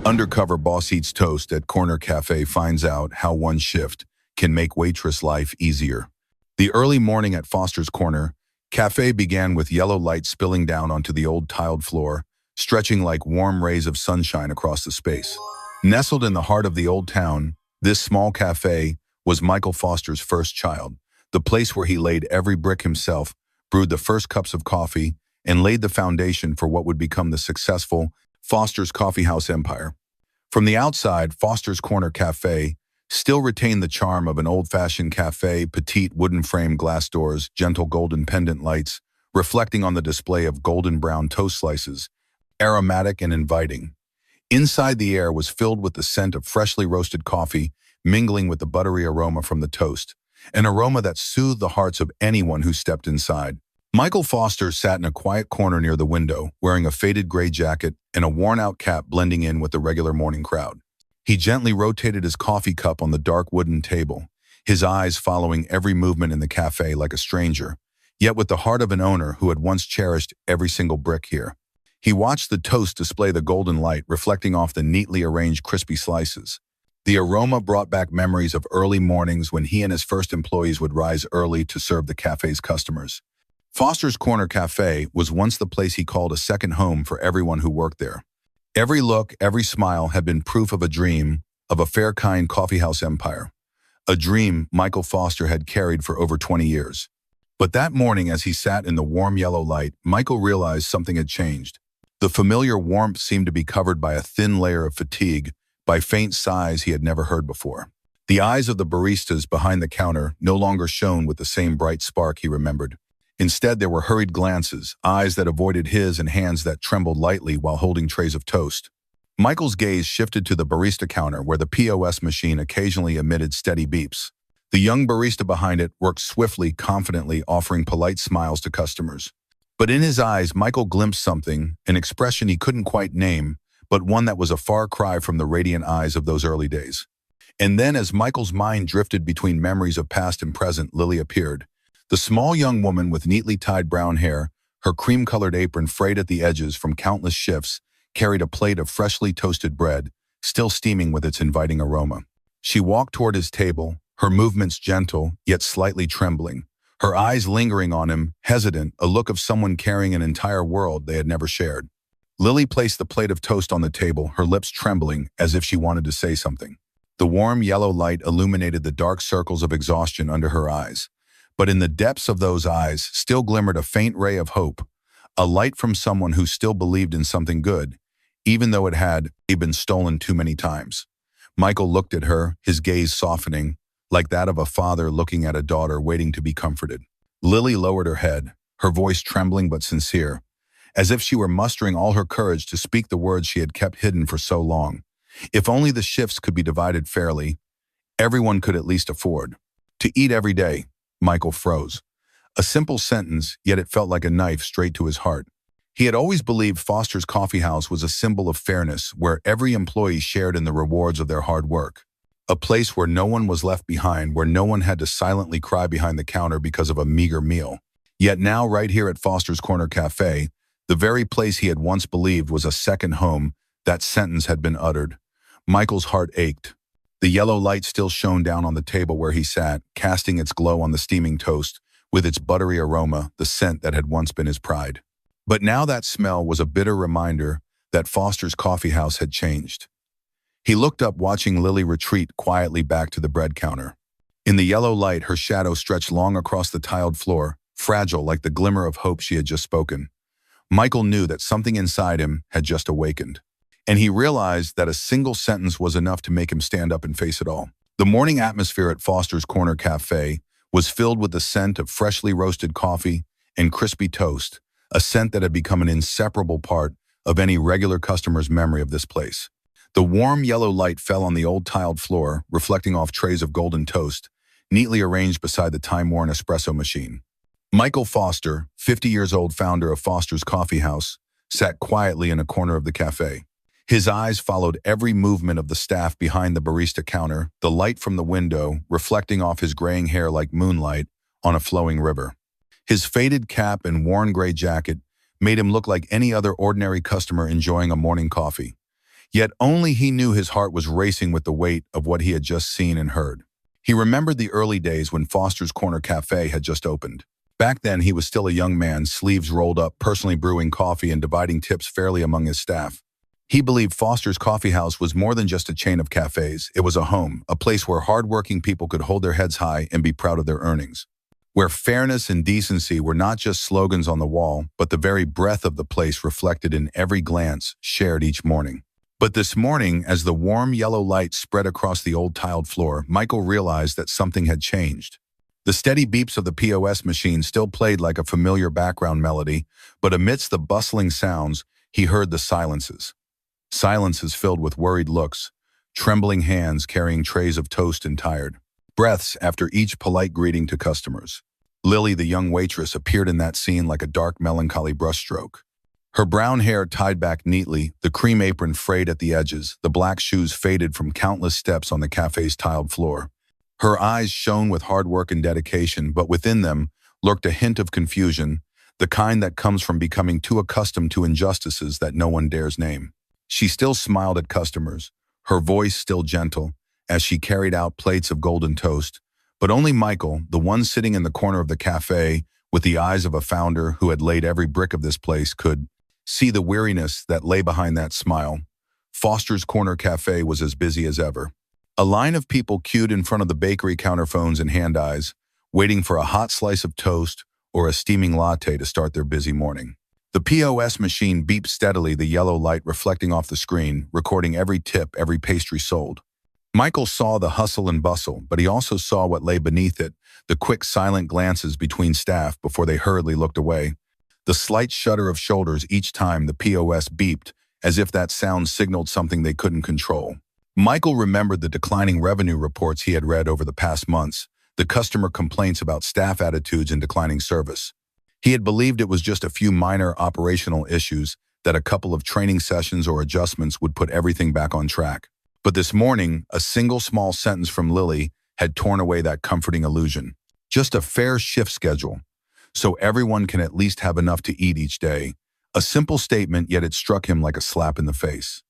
Undercover boss eats toast at corner cafe finds out how one shift can make waitress life easier. The early morning at Foster's Corner Cafe began with yellow light spilling down onto the old tiled floor, stretching like warm rays of sunshine across the space. Nestled in the heart of the old town, this small cafe was Michael Foster's first child, the place where he laid every brick himself, brewed the first cups of coffee, and laid the foundation for what would become the successful Foster's Coffee House empire. From the outside, Foster's Corner Cafe still retained the charm of an old-fashioned cafe, petite wooden-framed glass doors, gentle golden pendant lights, reflecting on the display of golden brown toast slices, aromatic and inviting. Inside, the air was filled with the scent of freshly roasted coffee, mingling with the buttery aroma from the toast, an aroma that soothed the hearts of anyone who stepped inside. Michael Foster sat in a quiet corner near the window, wearing a faded gray jacket and a worn-out cap blending in with the regular morning crowd. He gently rotated his coffee cup on the dark wooden table, his eyes following every movement in the cafe like a stranger, yet with the heart of an owner who had once cherished every single brick here. He watched the toast display the golden light reflecting off the neatly arranged crispy slices. The aroma brought back memories of early mornings when he and his first employees would rise early to serve the cafe's customers. Foster's Corner Cafe was once the place he called a second home for everyone who worked there. Every look, every smile had been proof of a dream, of a fair kind coffeehouse empire. A dream Michael Foster had carried for over 20 years. But that morning, as he sat in the warm yellow light, Michael realized something had changed. The familiar warmth seemed to be covered by a thin layer of fatigue, by faint sighs he had never heard before. The eyes of the baristas behind the counter no longer shone with the same bright spark he remembered. Instead, there were hurried glances, eyes that avoided his and hands that trembled lightly while holding trays of toast. Michael's gaze shifted to the barista counter where the POS machine occasionally emitted steady beeps. The young barista behind it worked swiftly, confidently, offering polite smiles to customers. But in his eyes, Michael glimpsed something, an expression he couldn't quite name, but one that was a far cry from the radiant eyes of those early days. And then, as Michael's mind drifted between memories of past and present, Lily appeared. The small young woman with neatly tied brown hair, her cream-colored apron frayed at the edges from countless shifts, carried a plate of freshly toasted bread, still steaming with its inviting aroma. She walked toward his table, her movements gentle, yet slightly trembling, her eyes lingering on him, hesitant, a look of someone carrying an entire world they had never shared. Lily placed the plate of toast on the table, her lips trembling as if she wanted to say something. The warm yellow light illuminated the dark circles of exhaustion under her eyes. But in the depths of those eyes still glimmered a faint ray of hope, a light from someone who still believed in something good, even though it had been stolen too many times. Michael looked at her, his gaze softening, like that of a father looking at a daughter waiting to be comforted. Lily lowered her head, her voice trembling but sincere, as if she were mustering all her courage to speak the words she had kept hidden for so long. If only the shifts could be divided fairly, everyone could at least afford to eat every day. Michael froze. A simple sentence, yet it felt like a knife straight to his heart. He had always believed Foster's Coffee House was a symbol of fairness, where every employee shared in the rewards of their hard work. A place where no one was left behind, where no one had to silently cry behind the counter because of a meager meal. Yet now, right here at Foster's Corner Cafe, the very place he had once believed was a second home, that sentence had been uttered. Michael's heart ached. The yellow light still shone down on the table where he sat, casting its glow on the steaming toast, with its buttery aroma, the scent that had once been his pride. But now that smell was a bitter reminder that Foster's Coffee House had changed. He looked up, watching Lily retreat quietly back to the bread counter. In the yellow light, her shadow stretched long across the tiled floor, fragile like the glimmer of hope she had just spoken. Michael knew that something inside him had just awakened. And he realized that a single sentence was enough to make him stand up and face it all. The morning atmosphere at Foster's Corner Cafe was filled with the scent of freshly roasted coffee and crispy toast, a scent that had become an inseparable part of any regular customer's memory of this place. The warm yellow light fell on the old tiled floor, reflecting off trays of golden toast, neatly arranged beside the time-worn espresso machine. Michael Foster, 50 years old, founder of Foster's Coffee House, sat quietly in a corner of the cafe. His eyes followed every movement of the staff behind the barista counter, the light from the window reflecting off his graying hair like moonlight on a flowing river. His faded cap and worn gray jacket made him look like any other ordinary customer enjoying a morning coffee. Yet only he knew his heart was racing with the weight of what he had just seen and heard. He remembered the early days when Foster's Corner Cafe had just opened. Back then, he was still a young man, sleeves rolled up, personally brewing coffee and dividing tips fairly among his staff. He believed Foster's Coffee House was more than just a chain of cafes. It was a home, a place where hardworking people could hold their heads high and be proud of their earnings. Where fairness and decency were not just slogans on the wall, but the very breath of the place reflected in every glance shared each morning. But this morning, as the warm yellow light spread across the old tiled floor, Michael realized that something had changed. The steady beeps of the POS machine still played like a familiar background melody, but amidst the bustling sounds, he heard the silences. Silences filled with worried looks, trembling hands carrying trays of toast and tired breaths after each polite greeting to customers. Lily, the young waitress, appeared in that scene like a dark, melancholy brushstroke. Her brown hair tied back neatly, the cream apron frayed at the edges, the black shoes faded from countless steps on the cafe's tiled floor. Her eyes shone with hard work and dedication, but within them lurked a hint of confusion, the kind that comes from becoming too accustomed to injustices that no one dares name. She still smiled at customers, her voice still gentle, as she carried out plates of golden toast. But only Michael, the one sitting in the corner of the cafe, with the eyes of a founder who had laid every brick of this place, could see the weariness that lay behind that smile. Foster's Corner Cafe was as busy as ever. A line of people queued in front of the bakery counter, phones in hand eyes, waiting for a hot slice of toast or a steaming latte to start their busy morning. The POS machine beeped steadily, the yellow light reflecting off the screen, recording every tip, every pastry sold. Michael saw the hustle and bustle, but he also saw what lay beneath it, the quick, silent glances between staff before they hurriedly looked away. The slight shudder of shoulders each time the POS beeped, as if that sound signaled something they couldn't control. Michael remembered the declining revenue reports he had read over the past months, the customer complaints about staff attitudes and declining service. He had believed it was just a few minor operational issues, that a couple of training sessions or adjustments would put everything back on track. But this morning, a single small sentence from Lily had torn away that comforting illusion. Just a fair shift schedule, so everyone can at least have enough to eat each day. A simple statement, yet it struck him like a slap in the face.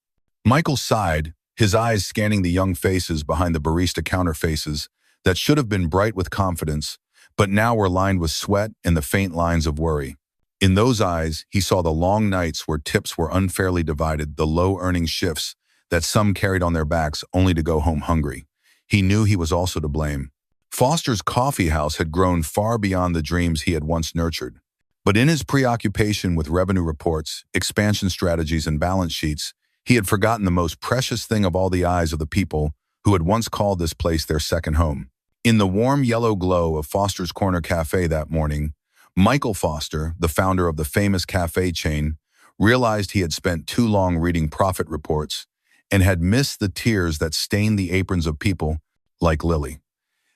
Michael sighed, his eyes scanning the young faces behind the barista counter, faces that should have been bright with confidence, but now were lined with sweat and the faint lines of worry. In those eyes, he saw the long nights where tips were unfairly divided, the low-earning shifts that some carried on their backs only to go home hungry. He knew he was also to blame. Foster's Coffee House had grown far beyond the dreams he had once nurtured. But in his preoccupation with revenue reports, expansion strategies, and balance sheets, he had forgotten the most precious thing of all, the eyes of the people who had once called this place their second home. In the warm yellow glow of Foster's Corner Cafe that morning, Michael Foster, the founder of the famous cafe chain, realized he had spent too long reading profit reports and had missed the tears that stained the aprons of people like Lily.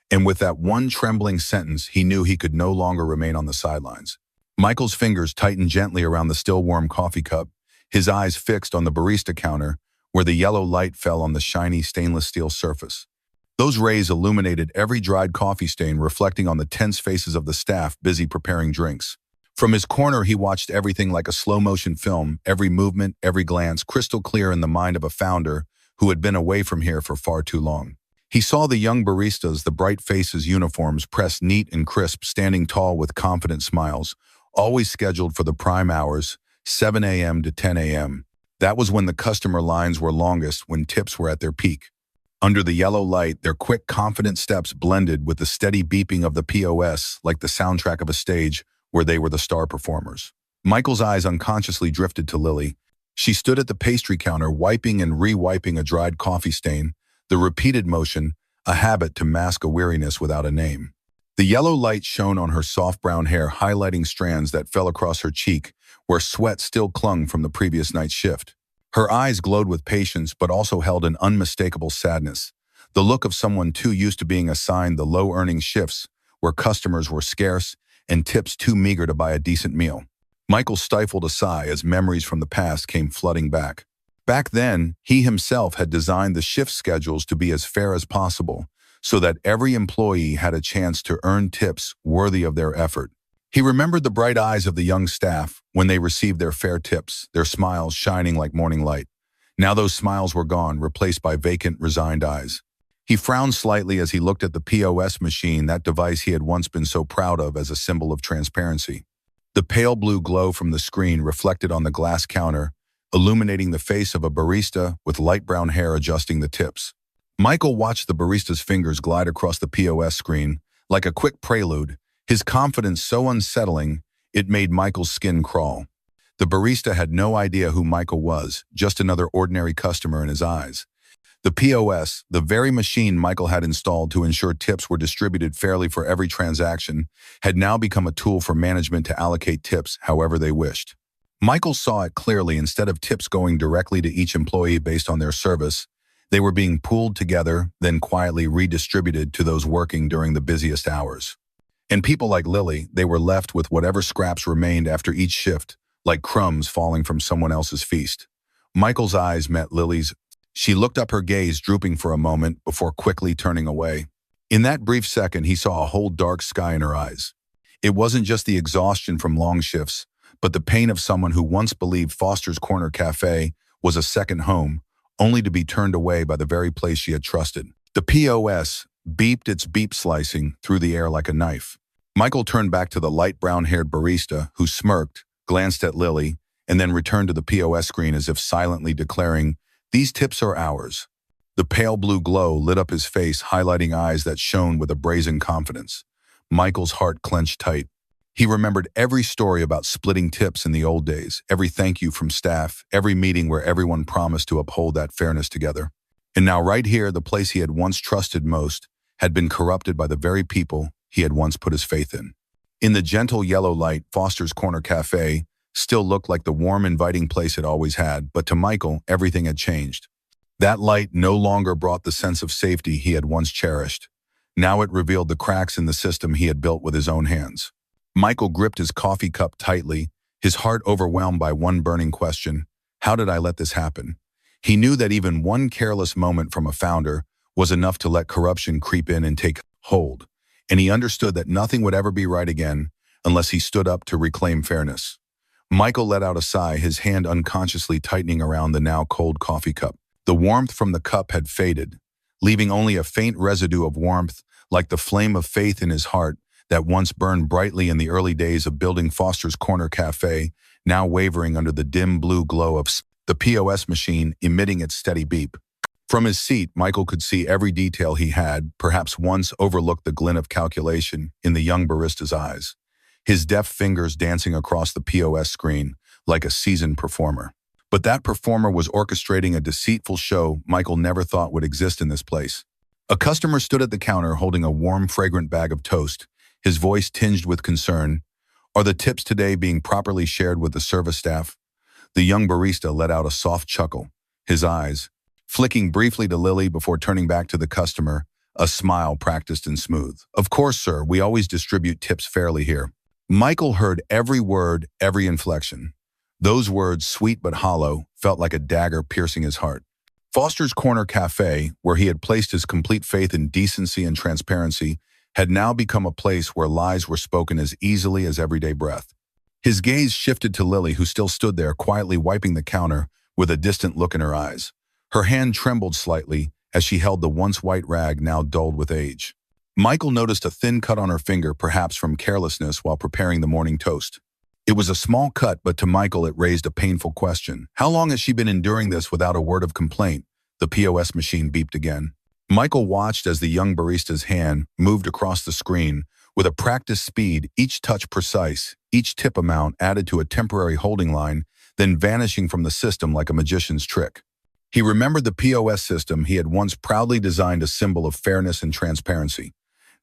And with that one trembling sentence, he knew he could no longer remain on the sidelines. Michael's fingers tightened gently around the still warm coffee cup, his eyes fixed on the barista counter, where the yellow light fell on the shiny stainless steel surface. Those rays illuminated every dried coffee stain, reflecting on the tense faces of the staff busy preparing drinks. From his corner, he watched everything like a slow-motion film, every movement, every glance, crystal clear in the mind of a founder who had been away from here for far too long. He saw the young baristas, the bright faces, uniforms pressed neat and crisp, standing tall with confident smiles, always scheduled for the prime hours, 7 a.m. to 10 a.m. That was when the customer lines were longest, when tips were at their peak. Under the yellow light, their quick, confident steps blended with the steady beeping of the POS like the soundtrack of a stage where they were the star performers. Michael's eyes unconsciously drifted to Lily. She stood at the pastry counter, wiping and re-wiping a dried coffee stain, the repeated motion, a habit to mask a weariness without a name. The yellow light shone on her soft brown hair, highlighting strands that fell across her cheek, where sweat still clung from the previous night's shift. Her eyes glowed with patience, but also held an unmistakable sadness, the look of someone too used to being assigned the low-earning shifts, where customers were scarce and tips too meager to buy a decent meal. Michael stifled a sigh as memories from the past came flooding back. Back then, he himself had designed the shift schedules to be as fair as possible, so that every employee had a chance to earn tips worthy of their effort. He remembered the bright eyes of the young staff when they received their fair tips, their smiles shining like morning light. Now those smiles were gone, replaced by vacant, resigned eyes. He frowned slightly as he looked at the POS machine, that device he had once been so proud of as a symbol of transparency. The pale blue glow from the screen reflected on the glass counter, illuminating the face of a barista with light brown hair adjusting the tips. Michael watched the barista's fingers glide across the POS screen, like a quick prelude, his confidence so unsettling it made Michael's skin crawl. The barista had no idea who Michael was, just another ordinary customer in his eyes. The POS, the very machine Michael had installed to ensure tips were distributed fairly for every transaction, had now become a tool for management to allocate tips however they wished. Michael saw it clearly. Instead of tips going directly to each employee based on their service, they were being pooled together, then quietly redistributed to those working during the busiest hours. And people like Lily, they were left with whatever scraps remained after each shift, like crumbs falling from someone else's feast. Michael's eyes met Lily's. She looked up, her gaze drooping for a moment before quickly turning away. In that brief second, he saw a whole dark sky in her eyes. It wasn't just the exhaustion from long shifts, but the pain of someone who once believed Foster's Corner Cafe was a second home, only to be turned away by the very place she had trusted. The POS beeped, its beep slicing through the air like a knife. Michael turned back to the light brown-haired barista, who smirked, glanced at Lily, and then returned to the POS screen as if silently declaring, "These tips are ours." The pale blue glow lit up his face, highlighting eyes that shone with a brazen confidence. Michael's heart clenched tight. He remembered every story about splitting tips in the old days, every thank you from staff, every meeting where everyone promised to uphold that fairness together. And now right here, the place he had once trusted most had been corrupted by the very people he had once put his faith in. In the gentle yellow light, Foster's Corner Cafe still looked like the warm, inviting place it always had, but to Michael, everything had changed. That light no longer brought the sense of safety he had once cherished. Now it revealed the cracks in the system he had built with his own hands. Michael gripped his coffee cup tightly, his heart overwhelmed by one burning question: how did I let this happen? He knew that even one careless moment from a founder was enough to let corruption creep in and take hold, and he understood that nothing would ever be right again unless he stood up to reclaim fairness. Michael let out a sigh, his hand unconsciously tightening around the now cold coffee cup. The warmth from the cup had faded, leaving only a faint residue of warmth, like the flame of faith in his heart that once burned brightly in the early days of building Foster's Corner Cafe, now wavering under the dim blue glow of the POS machine emitting its steady beep. From his seat, Michael could see every detail he had, perhaps once overlooked, the glint of calculation in the young barista's eyes, his deft fingers dancing across the POS screen like a seasoned performer. But that performer was orchestrating a deceitful show Michael never thought would exist in this place. A customer stood at the counter holding a warm, fragrant bag of toast, his voice tinged with concern. "Are the tips today being properly shared with the service staff?" The young barista let out a soft chuckle, his eyes flicking briefly to Lily before turning back to the customer, a smile practiced and smooth. "Of course, sir, we always distribute tips fairly here." Michael heard every word, every inflection. Those words, sweet but hollow, felt like a dagger piercing his heart. Foster's Corner Cafe, where he had placed his complete faith in decency and transparency, had now become a place where lies were spoken as easily as everyday breath. His gaze shifted to Lily, who still stood there, quietly wiping the counter with a distant look in her eyes. Her hand trembled slightly as she held the once white rag now dulled with age. Michael noticed a thin cut on her finger, perhaps from carelessness while preparing the morning toast. It was a small cut, but to Michael it raised a painful question. How long has she been enduring this without a word of complaint? The POS machine beeped again. Michael watched as the young barista's hand moved across the screen with a practiced speed, each touch precise, each tip amount added to a temporary holding line, then vanishing from the system like a magician's trick. He remembered the POS system he had once proudly designed, a symbol of fairness and transparency.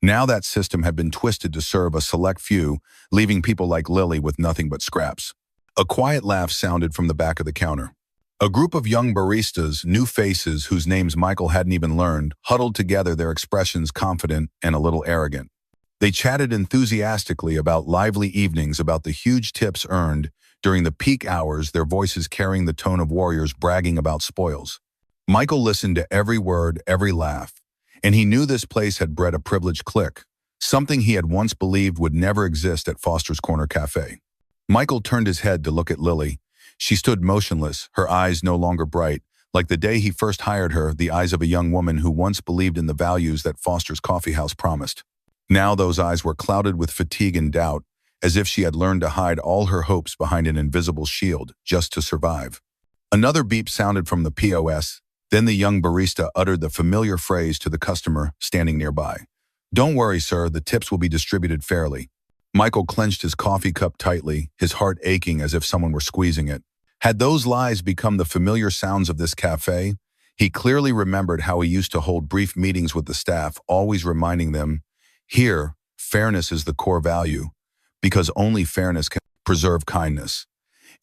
Now that system had been twisted to serve a select few, leaving people like Lily with nothing but scraps. A quiet laugh sounded from the back of the counter. A group of young baristas, new faces whose names Michael hadn't even learned, huddled together, their expressions confident and a little arrogant. They chatted enthusiastically about lively evenings, about the huge tips earned during the peak hours, their voices carrying the tone of warriors bragging about spoils. Michael listened to every word, every laugh, and he knew this place had bred a privileged clique, something he had once believed would never exist at Foster's Corner Cafe. Michael turned his head to look at Lily. She stood motionless, her eyes no longer bright, Like the day he first hired her, the eyes of a young woman who once believed in the values that Foster's Coffee House promised. Now those eyes were clouded with fatigue and doubt, as if she had learned to hide all her hopes behind an invisible shield just to survive. Another beep sounded from the POS, then the young barista uttered the familiar phrase to the customer standing nearby. "Don't worry, sir, the tips will be distributed fairly." Michael clenched his coffee cup tightly, his heart aching as if someone were squeezing it. Had those lies become the familiar sounds of this cafe? He clearly remembered how he used to hold brief meetings with the staff, always reminding them, "Here, fairness is the core value, because only fairness can preserve kindness."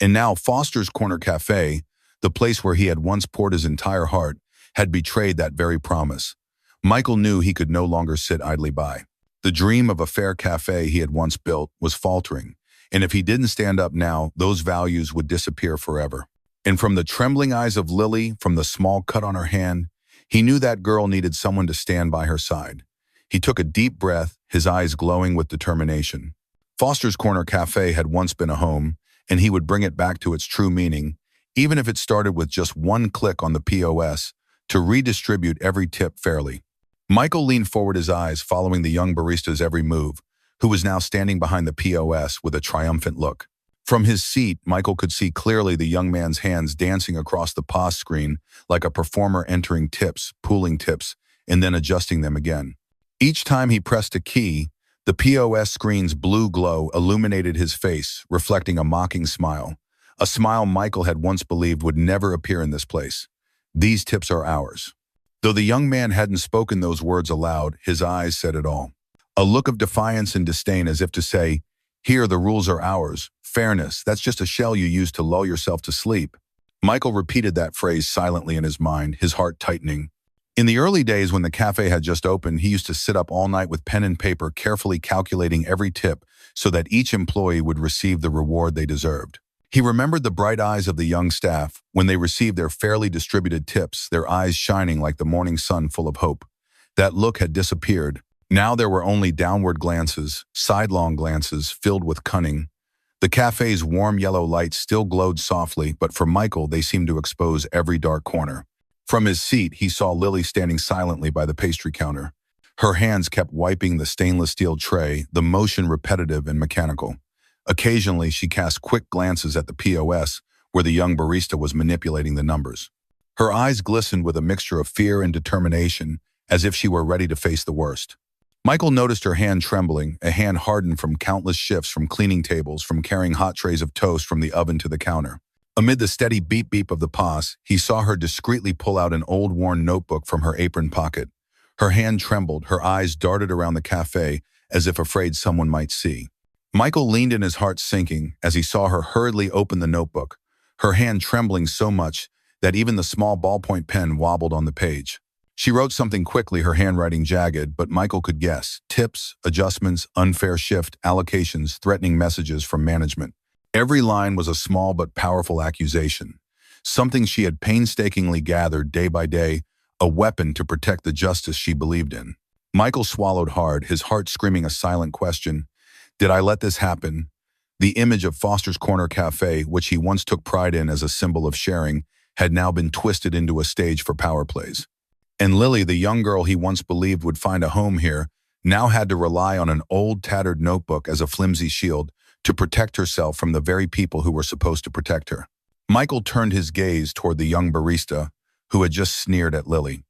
And now Foster's Corner Cafe, the place where he had once poured his entire heart, had betrayed that very promise. Michael knew he could no longer sit idly by. The dream of a fair cafe he had once built was faltering, and if he didn't stand up now, those values would disappear forever. And from the trembling eyes of Lily, from the small cut on her hand, he knew that girl needed someone to stand by her side. He took a deep breath, his eyes glowing with determination. Foster's Corner Cafe had once been a home, and he would bring it back to its true meaning, even if it started with just one click on the POS, to redistribute every tip fairly. Michael leaned forward, his eyes following the young barista's every move, who was now standing behind the POS with a triumphant look. From his seat, Michael could see clearly the young man's hands dancing across the POS screen like a performer entering tips, pooling tips, and then adjusting them again. Each time he pressed a key, the POS screen's blue glow illuminated his face, reflecting a mocking smile. A smile Michael had once believed would never appear in this place. "These tips are ours." Though the young man hadn't spoken those words aloud, his eyes said it all. A look of defiance and disdain, as if to say, "Here, the rules are ours. Fairness, that's just a shell you use to lull yourself to sleep." Michael repeated that phrase silently in his mind, his heart tightening. In the early days when the cafe had just opened, he used to sit up all night with pen and paper, carefully calculating every tip so that each employee would receive the reward they deserved. He remembered the bright eyes of the young staff when they received their fairly distributed tips, their eyes shining like the morning sun full of hope. That look had disappeared. Now there were only downward glances, sidelong glances filled with cunning. The cafe's warm yellow lights still glowed softly, but for Michael they seemed to expose every dark corner. From his seat, he saw Lily standing silently by the pastry counter. Her hands kept wiping the stainless steel tray, the motion repetitive and mechanical. Occasionally, she cast quick glances at the POS, where the young barista was manipulating the numbers. Her eyes glistened with a mixture of fear and determination, as if she were ready to face the worst. Michael noticed her hand trembling, a hand hardened from countless shifts, from cleaning tables, from carrying hot trays of toast from the oven to the counter. Amid the steady beep-beep of the POS, he saw her discreetly pull out an old worn notebook from her apron pocket. Her hand trembled, her eyes darted around the cafe, as if afraid someone might see. Michael leaned in, his heart sinking, as he saw her hurriedly open the notebook, her hand trembling so much that even the small ballpoint pen wobbled on the page. She wrote something quickly, her handwriting jagged, but Michael could guess. Tips, adjustments, unfair shift, allocations, threatening messages from management. Every line was a small but powerful accusation, something she had painstakingly gathered day by day, a weapon to protect the justice she believed in. Michael swallowed hard, his heart screaming a silent question. Did I let this happen? The image of Foster's Corner Cafe, which he once took pride in as a symbol of sharing, had now been twisted into a stage for power plays. And Lily, the young girl he once believed would find a home here, now had to rely on an old, tattered notebook as a flimsy shield to protect herself from the very people who were supposed to protect her. Michael turned his gaze toward the young barista, who had just sneered at Lily.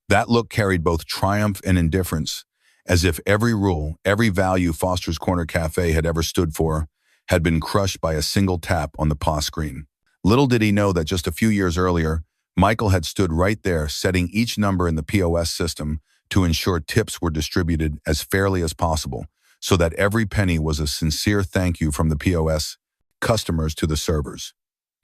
That look carried both triumph and indifference, as if every rule, every value Foster's Corner Cafe had ever stood for, had been crushed by a single tap on the POS screen. Little did he know that just a few years earlier, Michael had stood right there, setting each number in the POS system to ensure tips were distributed as fairly as possible, so that every penny was a sincere thank you from the POS customers to the servers.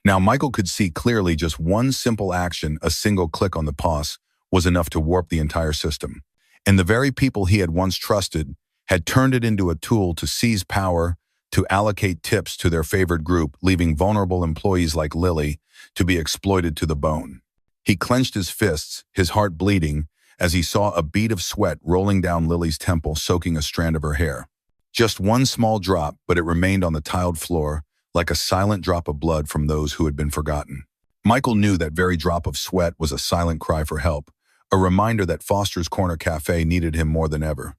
Now Michael could see clearly just one simple action, a single click on the POS, was enough to warp the entire system. And the very people he had once trusted had turned it into a tool to seize power, to allocate tips to their favored group, leaving vulnerable employees like Lily to be exploited to the bone. He clenched his fists, his heart bleeding, as he saw a bead of sweat rolling down Lily's temple, soaking a strand of her hair. Just one small drop, but it remained on the tiled floor, like a silent drop of blood from those who had been forgotten. Michael knew that very drop of sweat was a silent cry for help, a reminder that Foster's Corner Cafe needed him more than ever.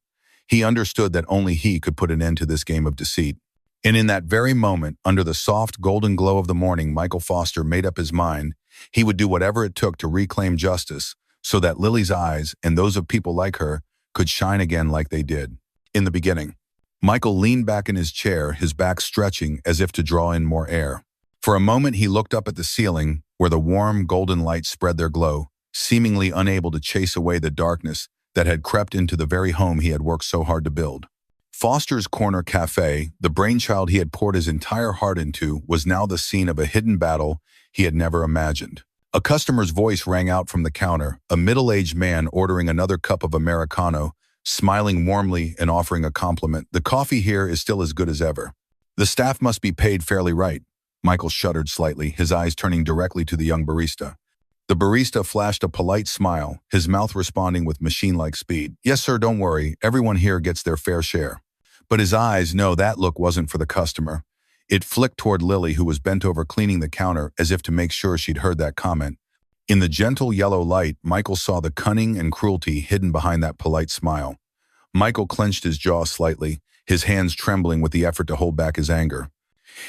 He understood that only he could put an end to this game of deceit. And in that very moment, under the soft golden glow of the morning, Michael Foster made up his mind he would do whatever it took to reclaim justice so that Lily's eyes and those of people like her could shine again like they did in the beginning. Michael leaned back in his chair, his back stretching as if to draw in more air. For a moment, he looked up at the ceiling where the warm golden light spread their glow, seemingly unable to chase away the darkness that had crept into the very home he had worked so hard to build. Foster's Corner Cafe, the brainchild he had poured his entire heart into, was now the scene of a hidden battle he had never imagined. A customer's voice rang out from the counter, a middle-aged man ordering another cup of Americano, smiling warmly and offering a compliment. "The coffee here is still as good as ever. The staff must be paid fairly, right?" Michael shuddered slightly, his eyes turning directly to the young barista. The barista flashed a polite smile, his mouth responding with machine-like speed. "Yes, sir, don't worry. Everyone here gets their fair share." But his eyes, no, that look wasn't for the customer. It flicked toward Lily, who was bent over cleaning the counter as if to make sure she'd heard that comment. In the gentle yellow light, Michael saw the cunning and cruelty hidden behind that polite smile. Michael clenched his jaw slightly, his hands trembling with the effort to hold back his anger.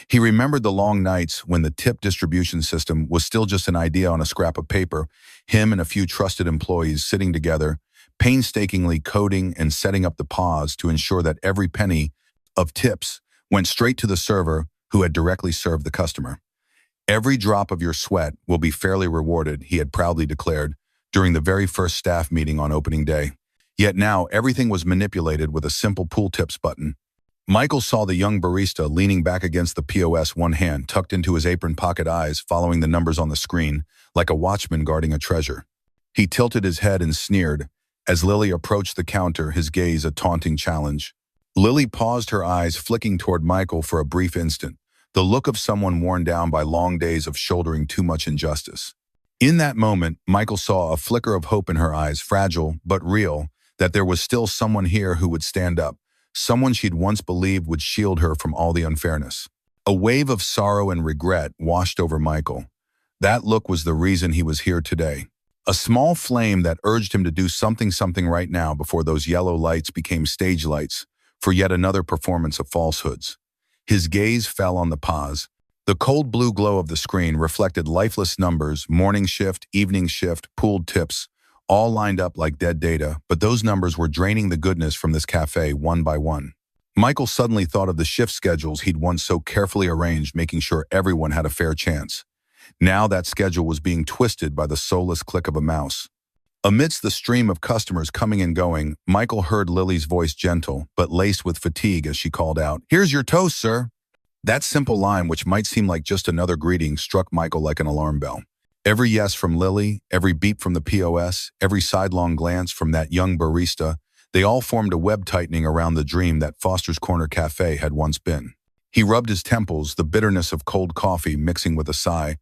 He remembered the long nights when the tip distribution system was still just an idea on a scrap of paper, him and a few trusted employees sitting together, painstakingly coding and setting up the pause to ensure that every penny of tips went straight to the server who had directly served the customer. "Every drop of your sweat will be fairly rewarded," he had proudly declared during the very first staff meeting on opening day. Yet now everything was manipulated with a simple pool tips button. Michael saw the young barista leaning back against the POS, one hand tucked into his apron pocket, eyes following the numbers on the screen like a watchman guarding a treasure. He tilted his head and sneered as Lily approached the counter, his gaze a taunting challenge. Lily paused, her eyes flicking toward Michael for a brief instant, the look of someone worn down by long days of shouldering too much injustice. In that moment, Michael saw a flicker of hope in her eyes, fragile but real, that there was still someone here who would stand up, someone she'd once believed would shield her from all the unfairness. A wave of sorrow and regret washed over Michael. That look was the reason he was here today. A small flame that urged him to do something right now before those yellow lights became stage lights for yet another performance of falsehoods. His gaze fell on the pause. The cold blue glow of the screen reflected lifeless numbers, morning shift, evening shift, pooled tips, all lined up like dead data, but those numbers were draining the goodness from this cafe one by one. Michael suddenly thought of the shift schedules he'd once so carefully arranged, making sure everyone had a fair chance. Now that schedule was being twisted by the soulless click of a mouse. Amidst the stream of customers coming and going, Michael heard Lily's voice, gentle but laced with fatigue, as she called out, "Here's your toast, sir." That simple line, which might seem like just another greeting, struck Michael like an alarm bell. Every yes from Lily, every beep from the POS, every sidelong glance from that young barista, they all formed a web tightening around the dream that Foster's Corner Cafe had once been. He rubbed his temples, the bitterness of cold coffee mixing with a sigh.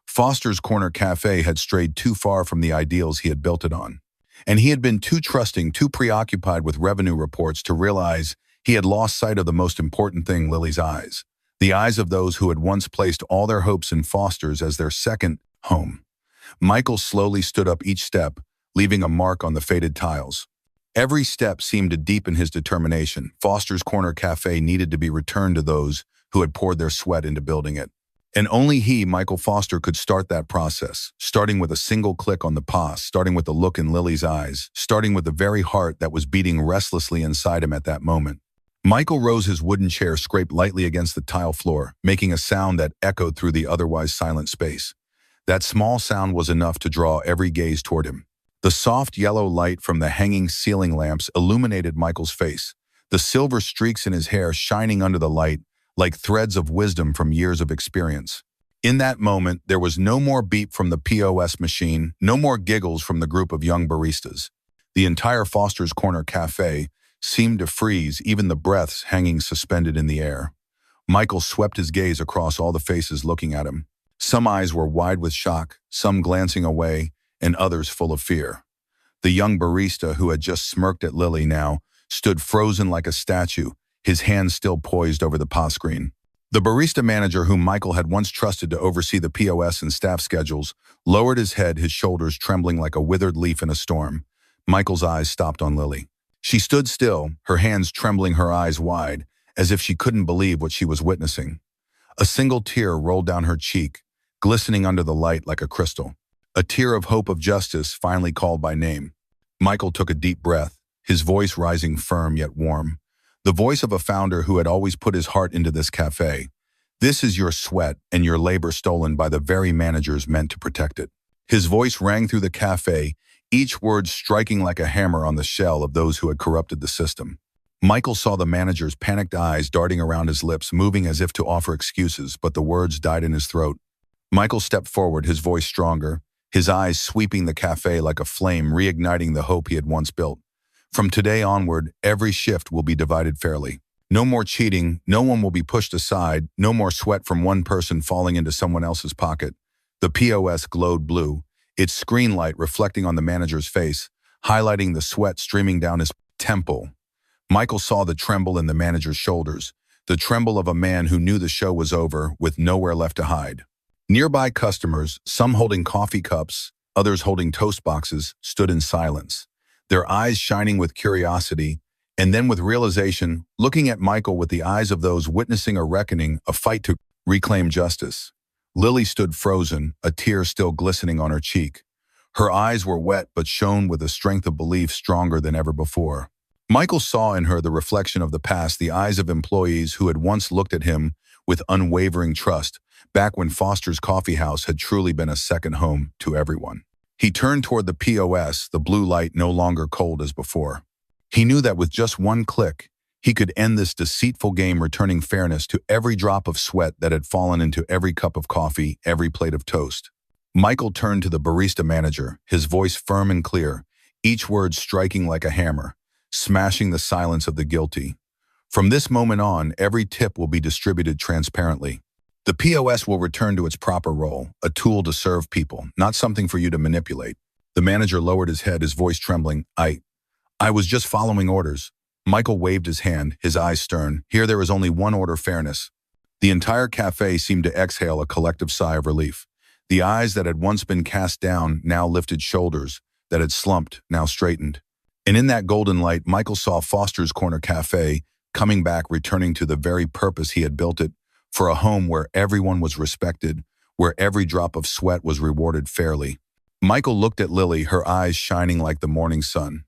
Foster's Corner Cafe had strayed too far from the ideals he had built it on. And he had been too trusting, too preoccupied with revenue reports to realize he had lost sight of the most important thing, Lily's eyes. The eyes of those who had once placed all their hopes in Foster's as their second home. Michael slowly stood up each step, leaving a mark on the faded tiles. Every step seemed to deepen his determination. Foster's Corner Cafe needed to be returned to those who had poured their sweat into building it. And only he, Michael Foster, could start that process, starting with a single click on the pause, starting with the look in Lily's eyes, starting with the very heart that was beating restlessly inside him at that moment. Michael rose, his wooden chair scraped lightly against the tile floor, making a sound that echoed through the otherwise silent space. That small sound was enough to draw every gaze toward him. The soft yellow light from the hanging ceiling lamps illuminated Michael's face, the silver streaks in his hair shining under the light like threads of wisdom from years of experience. In that moment, there was no more beep from the POS machine, no more giggles from the group of young baristas. The entire Foster's Corner Cafe seemed to freeze, even the breaths hanging suspended in the air. Michael swept his gaze across all the faces looking at him. Some eyes were wide with shock, some glancing away, and others full of fear. The young barista, who had just smirked at Lily, now stood frozen like a statue, his hands still poised over the POS screen. The barista manager whom Michael had once trusted to oversee the POS and staff schedules lowered his head, his shoulders trembling like a withered leaf in a storm. Michael's eyes stopped on Lily. She stood still, her hands trembling, her eyes wide, as if she couldn't believe what she was witnessing. A single tear rolled down her cheek, glistening under the light like a crystal. A tear of hope, of justice, finally called by name. Michael took a deep breath, his voice rising firm yet warm. The voice of a founder who had always put his heart into this cafe. This is your sweat and your labor stolen by the very managers meant to protect it. His voice rang through the cafe, each word striking like a hammer on the shell of those who had corrupted the system. Michael saw the manager's panicked eyes darting around his lips, moving as if to offer excuses, but the words died in his throat. Michael stepped forward, his voice stronger, his eyes sweeping the cafe like a flame, reigniting the hope he had once built. From today onward, every shift will be divided fairly. No more cheating, no one will be pushed aside, no more sweat from one person falling into someone else's pocket. The POS glowed blue, its screen light reflecting on the manager's face, highlighting the sweat streaming down his temple. Michael saw the tremble in the manager's shoulders, the tremble of a man who knew the show was over, with nowhere left to hide. Nearby customers, some holding coffee cups, others holding toast boxes, stood in silence, their eyes shining with curiosity, and then with realization, looking at Michael with the eyes of those witnessing a reckoning, a fight to reclaim justice. Lily stood frozen, a tear still glistening on her cheek. Her eyes were wet but shone with a strength of belief stronger than ever before. Michael saw in her the reflection of the past, the eyes of employees who had once looked at him with unwavering trust, back when Foster's Coffee House had truly been a second home to everyone. He turned toward the POS, the blue light no longer cold as before. He knew that with just one click, he could end this deceitful game, returning fairness to every drop of sweat that had fallen into every cup of coffee, every plate of toast. Michael turned to the barista manager, his voice firm and clear, each word striking like a hammer, smashing the silence of the guilty. From this moment on, every tip will be distributed transparently. The POS will return to its proper role, a tool to serve people, not something for you to manipulate. The manager lowered his head, his voice trembling. I was just following orders. Michael waved his hand, his eyes stern. Here there is only one order: fairness. The entire cafe seemed to exhale a collective sigh of relief. The eyes that had once been cast down now lifted, shoulders that had slumped now straightened. And in that golden light, Michael saw Foster's Corner Cafe coming back, returning to the very purpose he had built it, for a home where everyone was respected, where every drop of sweat was rewarded fairly. Michael looked at Lily, her eyes shining like the morning sun.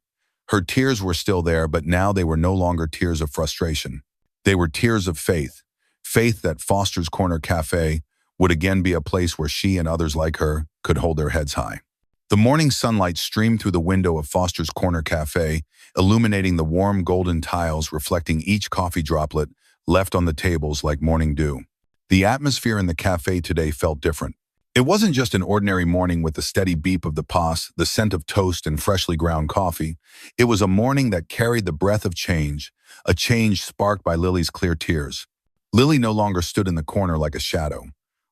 Her tears were still there, but now they were no longer tears of frustration. They were tears of faith. Faith that Foster's Corner Cafe would again be a place where she and others like her could hold their heads high. The morning sunlight streamed through the window of Foster's Corner Cafe, illuminating the warm golden tiles, reflecting each coffee droplet left on the tables like morning dew. The atmosphere in the cafe today felt different. It wasn't just an ordinary morning with the steady beep of the POS, the scent of toast and freshly ground coffee. It was a morning that carried the breath of change, a change sparked by Lily's clear tears. Lily no longer stood in the corner like a shadow.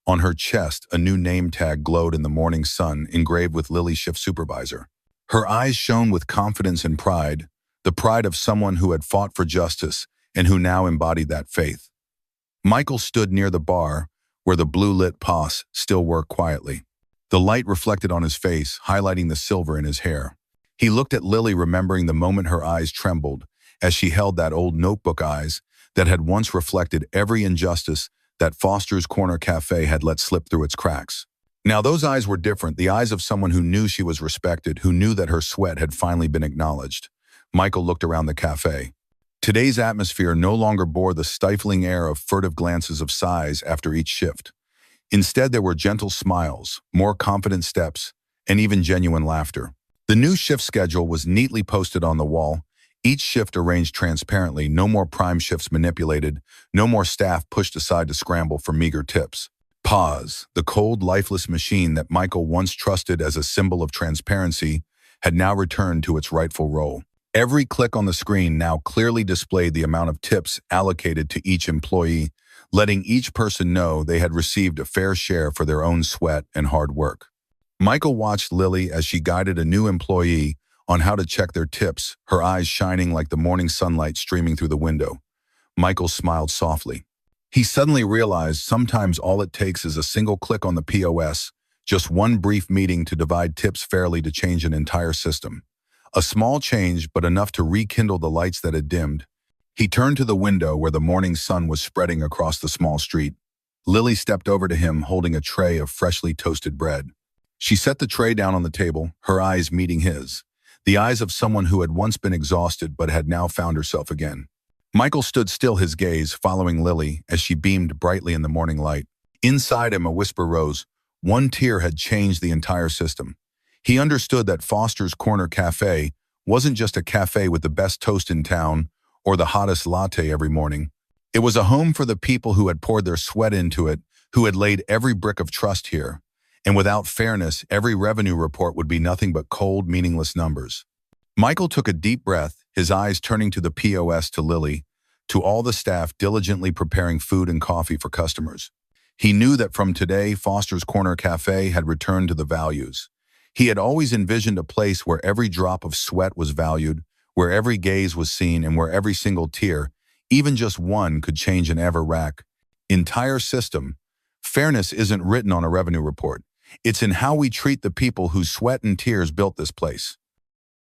On her chest, a new name tag glowed in the morning sun, engraved with Lily Shift Supervisor. Her eyes shone with confidence and pride, the pride of someone who had fought for justice and who now embodied that faith. Michael stood near the bar, where the blue-lit POS still worked quietly. The light reflected on his face, highlighting the silver in his hair. He looked at Lily, remembering the moment her eyes trembled as she held that old notebook eyes that had once reflected every injustice that Foster's Corner Cafe had let slip through its cracks. Now those eyes were different, the eyes of someone who knew she was respected, who knew that her sweat had finally been acknowledged. Michael looked around the cafe. Today's atmosphere no longer bore the stifling air of furtive glances of sighs after each shift. Instead, there were gentle smiles, more confident steps, and even genuine laughter. The new shift schedule was neatly posted on the wall, each shift arranged transparently, no more prime shifts manipulated, no more staff pushed aside to scramble for meager tips. Pause, the cold, lifeless machine that Michael once trusted as a symbol of transparency, had now returned to its rightful role. Every click on the screen now clearly displayed the amount of tips allocated to each employee, letting each person know they had received a fair share for their own sweat and hard work. Michael watched Lily as she guided a new employee on how to check their tips, her eyes shining like the morning sunlight streaming through the window. Michael smiled softly. He suddenly realized sometimes all it takes is a single click on the POS, just one brief meeting to divide tips fairly to change an entire system. A small change, but enough to rekindle the lights that had dimmed. He turned to the window where the morning sun was spreading across the small street. Lily stepped over to him holding a tray of freshly toasted bread. She set the tray down on the table, her eyes meeting his. The eyes of someone who had once been exhausted but had now found herself again. Michael stood still, his gaze following Lily as she beamed brightly in the morning light. Inside him a whisper rose. One tear had changed the entire system. He understood that Foster's Corner Cafe wasn't just a cafe with the best toast in town or the hottest latte every morning. It was a home for the people who had poured their sweat into it, who had laid every brick of trust here. And without fairness, every revenue report would be nothing but cold, meaningless numbers. Michael took a deep breath, his eyes turning to the POS, to Lily, to all the staff diligently preparing food and coffee for customers. He knew that from today, Foster's Corner Cafe had returned to the values. He had always envisioned a place where every drop of sweat was valued, where every gaze was seen, and where every single tear, even just one, could change an ever-rack entire system. Fairness isn't written on a revenue report. It's in how we treat the people whose sweat and tears built this place.